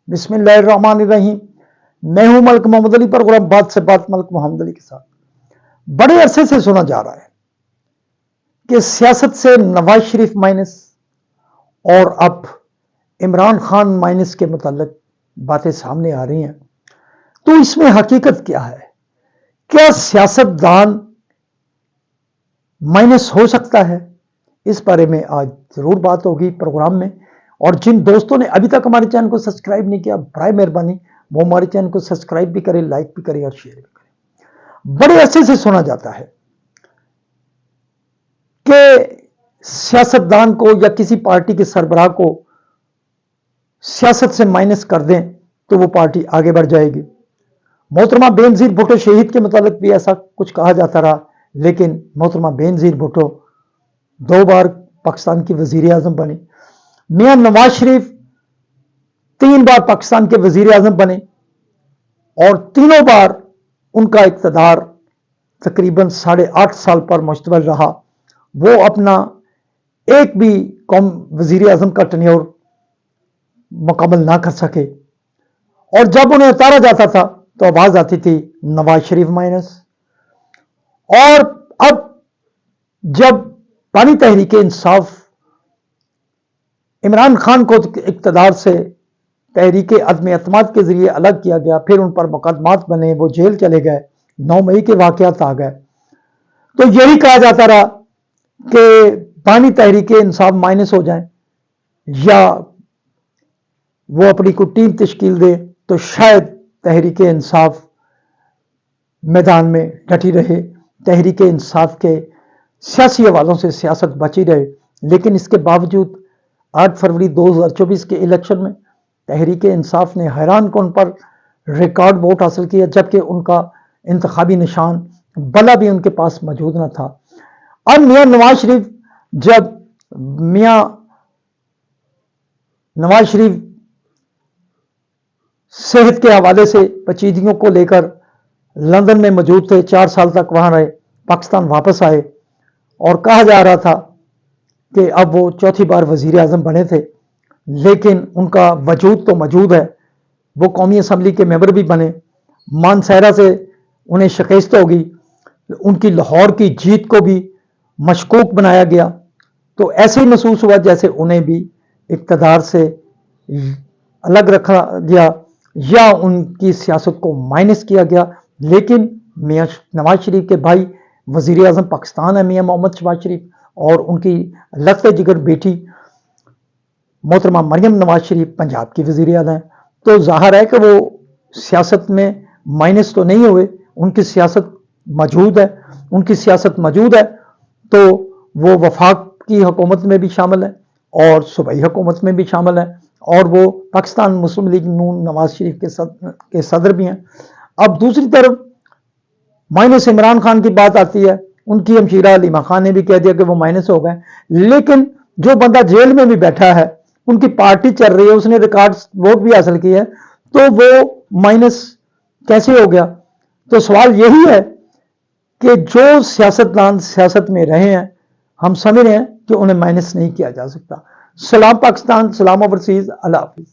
बिस्मिल्लाहिर्रहमानिर्रहीम। मैं हूं मलिक मोहम्मद अली, प्रोग्राम बात से बात मलिक मोहम्मद अली के साथ। बड़े अरसे से सुना जा रहा है कि सियासत से नवाज शरीफ माइनस और अब इमरान खान माइनस के मुताल्लिक बातें सामने आ रही हैं। तो इसमें हकीकत क्या है? क्या सियासतदान माइनस हो सकता है? इस बारे में आज जरूर बात होगी प्रोग्राम में। और जिन दोस्तों ने अभी तक हमारे चैनल को सब्सक्राइब नहीं किया, बराए मेहरबानी वो हमारे चैनल को सब्सक्राइब भी करें, लाइक भी करें और शेयर भी करें। बड़े अरसे से सुना जाता है कि सियासतदान को या किसी पार्टी के सरबराह को सियासत से माइनस कर दें तो वो पार्टी आगे बढ़ जाएगी। मोहतरमा बेनजीर भुट्टो शहीद के मुतालिक भी ऐसा कुछ कहा जाता रहा, लेकिन मोहतरमा बेनजीर भुट्टो 2 बार पाकिस्तान की वजीर आजम बने। मियां नवाज शरीफ 3 बार पाकिस्तान के वजीर आजम बने और तीनों बार उनका इक़्तिदार तकरीबन 8.5 साल पर मुश्तमिल रहा। वो अपना एक भी कौम वजीर आजम का टेन्योर मुकम्मल ना कर सके और जब उन्हें उतारा जाता था तो आवाज आती थी नवाज शरीफ माइनस। और अब जब पानी तहरीक इंसाफ इमरान खान को इक़्तिदार से तहरीक अदम एतमाद के जरिए अलग किया गया, फिर उन पर मुकदमात बने, वो जेल चले गए, 9 मई के वाक़यात आ गए, तो यही कहा जाता रहा कि पानी तहरीक इंसाफ माइनस हो जाए या वो अपनी कोई टीम तश्कील दे तो शायद तहरीक इंसाफ मैदान में डटी रहे, तहरीक इंसाफ के सियासी हवालों से सियासत बची रहे। लेकिन इसके बावजूद 8 फरवरी 2024 के इलेक्शन में तहरीक इंसाफ ने हैरान कौन पर रिकॉर्ड वोट हासिल किया, जबकि उनका इंतखाबी निशान बला भी उनके पास मौजूद न था। अब मियां नवाज शरीफ सेहत के हवाले से पेचीदगियों को लेकर लंदन में मौजूद थे, 4 साल तक वहां रहे, पाकिस्तान वापस आए और कहा जा रहा था कि अब वो 4थी बार वजीर आजम बने थे, लेकिन उनका वजूद तो मौजूद है। वो कौमी असम्बली के मेंबर भी बने, मानसहरा से उन्हें शिकस्त होगी, उनकी लाहौर की जीत को भी मशकूक बनाया गया। तो ऐसे ही महसूस हुआ जैसे उन्हें भी इक़्तिदार से अलग रखा गया या उनकी सियासत को माइनस किया गया। लेकिन मियां नवाज शरीफ के भाई वजीर आजम पाकिस्तान है मियां मोहम्मद शहबाज शरीफ, और उनकी लखते जिगर बेटी मोहतरमा मरियम नवाज शरीफ पंजाब की वजीर आज़म हैं। तो जाहिर है कि वो सियासत में माइनस तो नहीं हुए, उनकी सियासत मौजूद है, उनकी सियासत मौजूद है। तो वो वफाक की हुकूमत में भी शामिल है और सूबाई हुकूमत में भी शामिल है और वो पाकिस्तान मुस्लिम लीग नून नवाज शरीफ के सदर भी हैं। अब दूसरी तरफ माइनस इमरान खान की बात आती है, उनकी हमशीरा हलीमा खान ने भी कह दिया कि वो माइनस हो गए। लेकिन जो बंदा जेल में भी बैठा है, उनकी पार्टी चल रही है, उसने रिकॉर्ड वोट भी हासिल किया है, तो वो माइनस कैसे हो गया? तो सवाल यही है कि जो सियासतदान सियासत में रहे हैं, हम समझ रहे हैं कि उन्हें माइनस नहीं किया जा सकता। सलाम पाकिस्तान, सलाम ओवरसीज, अल्लाह हाफिज।